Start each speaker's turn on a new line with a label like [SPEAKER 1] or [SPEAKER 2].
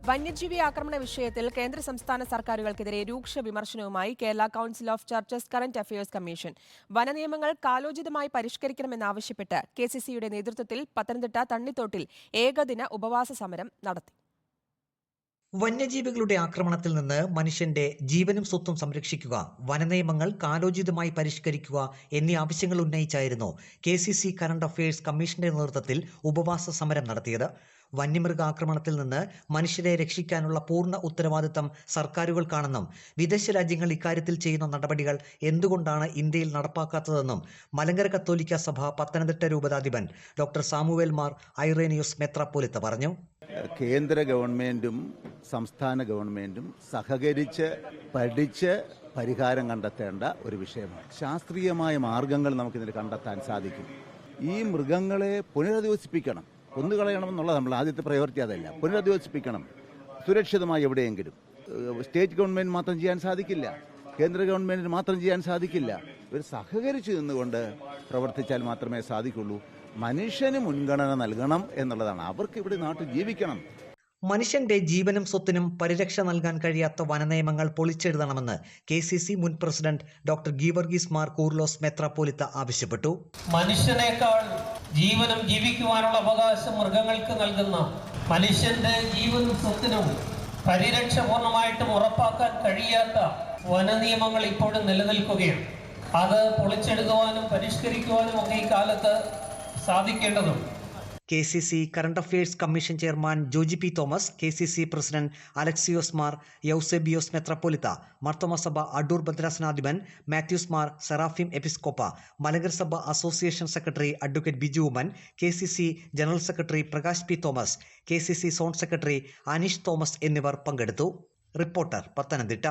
[SPEAKER 1] വന്യജീവി ആക്രമണ വിഷയത്തിൽ കേന്ദ്ര സംസ്ഥാന സർക്കാരുകൾക്കെതിരെ രൂക്ഷ വിമർശനവുമായി Kerala council of churches current affairs commission. വനനിയമങ്ങൾ കാലോചിതമായി പരിഷ്കരിക്കണമെന്നാവശ്യപ്പെട്ട് കെസിസിയുടെ നേതൃത്വത്തിൽ പത്തനംതിട്ട തണ്ണിത്തോട്ടിൽ ഏകദിന ഉപവാസ സമരം നടത്തി.
[SPEAKER 2] വന്യജീവികളുടെ ആക്രമണത്തിൽ നിന്ന് മനുഷ്യന്റെ ജീവനും സ്വത്തും സംരക്ഷിക്കുക, വനനിയമങ്ങൾ കാലോചിതമായി പരിഷ്കരിക്കുക എന്നീ ആവശ്യങ്ങൾ ഉന്നയിച്ചായിരുന്നു കെസിസി കറന്റ് അഫയേഴ്സ് കമ്മീഷന്റെ നേതൃത്വത്തിൽ ഉപവാസ സമരം നടത്തിയത്. വന്യമൃഗാക്രമണത്തിൽ നിന്ന് മനുഷ്യരെ രക്ഷിക്കാനുള്ള പൂർണ്ണ ഉത്തരവാദിത്തം സർക്കാരുകൾക്കാണെന്നും വിദേശ രാജ്യങ്ങൾ ഇക്കാര്യത്തിൽ ചെയ്യുന്ന നടപടികൾ എന്തുകൊണ്ടാണ് ഇന്ത്യയിൽ നടപ്പാക്കാത്തതെന്നും മലങ്കര കത്തോലിക്ക സഭ പത്തനംതിട്ട രൂപതാധിപൻ ഡോക്ടർ സാമുവേൽ മാർ ഐറേനിയോസ് മെത്രാപ്പോലിത്ത പറഞ്ഞു.
[SPEAKER 3] കേന്ദ്ര ഗവൺമെന്റും സംസ്ഥാന ഗവൺമെന്റും സഹകരിച്ച് പഠിച്ച് പരിഹാരം കണ്ടെത്തേണ്ട ഒരു വിഷയമാണ്. ശാസ്ത്രീയമായ മാർഗങ്ങൾ നമുക്കിതിൽ കണ്ടെത്താൻ സാധിക്കും. ഈ മൃഗങ്ങളെ പുനരധിവസിപ്പിക്കണം. കൊന്നുകളയണമെന്നുള്ളത് നമ്മൾ ആദ്യത്തെ പ്രയോറിറ്റി അതല്ല. പുനരധിവസിപ്പിക്കണം സുരക്ഷിതമായി എവിടെയെങ്കിലും. സ്റ്റേറ്റ് ഗവൺമെന്റ് മാത്രം ചെയ്യാൻ സാധിക്കില്ല, കേന്ദ്ര ഗവൺമെന്റിന് മാത്രം ചെയ്യാൻ സാധിക്കില്ല. ഇവർ സഹകരിച്ചു നിന്നുകൊണ്ട് പ്രവർത്തിച്ചാൽ മാത്രമേ സാധിക്കുള്ളൂ. മനുഷ്യന് മുൻഗണന നൽകണം എന്നുള്ളതാണ്. അവർക്ക് ഇവിടെ നാട്ടിൽ ജീവിക്കണം.
[SPEAKER 2] മനുഷ്യന്റെ ജീവനും സ്വത്തിനും പരിരക്ഷ നൽകാൻ കഴിയാത്ത വനനിയമങ്ങൾ പൊളിച്ചെഴുതണമെന്ന് കെസിസി മുൻ പ്രസിഡന്റ് ഡോക്ടർ ഗീവർഗീസ് മാർ കൂർലോസ് മെത്രാപ്പോലിത്ത ആവശ്യപ്പെട്ടു.
[SPEAKER 4] മനുഷ്യനേക്കാൾ ജീവനും ജീവിക്കുവാനുള്ള അവകാശം മൃഗങ്ങൾക്ക് നൽകുന്ന മനുഷ്യന്റെ ജീവനും സ്വത്തിനും പരിരക്ഷ പൂർണ്ണമായിട്ടും ഉറപ്പാക്കാൻ കഴിയാത്ത വനനിയമങ്ങൾ ഇപ്പോഴും നിലനിൽക്കുകയാണ്. അത് പൊളിച്ചെടുക്കുവാനും പരിഷ്കരിക്കുവാനും ഒക്കെ ഈ കാലത്ത് സാധിക്കേണ്ടതുണ്ട്.
[SPEAKER 2] KCC current affairs commission chairman Joji P Thomas, KCC president Alexios Mar Eusebios മെത്രാപ്പോലിത്ത, മാർത്തോമാ സഭ അടൂർ ഭദ്രാസനാധിപൻ മാത്യൂസ് മാർ സെറാഫിം എപ്പിസ്കോപ്പ, മലങ്കര സഭ association secretary advocate Biju Oommen, KCC general secretary Prakash P Thomas, KCC zone secretary Aneesh Thomas എന്നിവർ പങ്കെടുത്തു. റിപ്പോർട്ടർ, പത്തനംതിട്ട.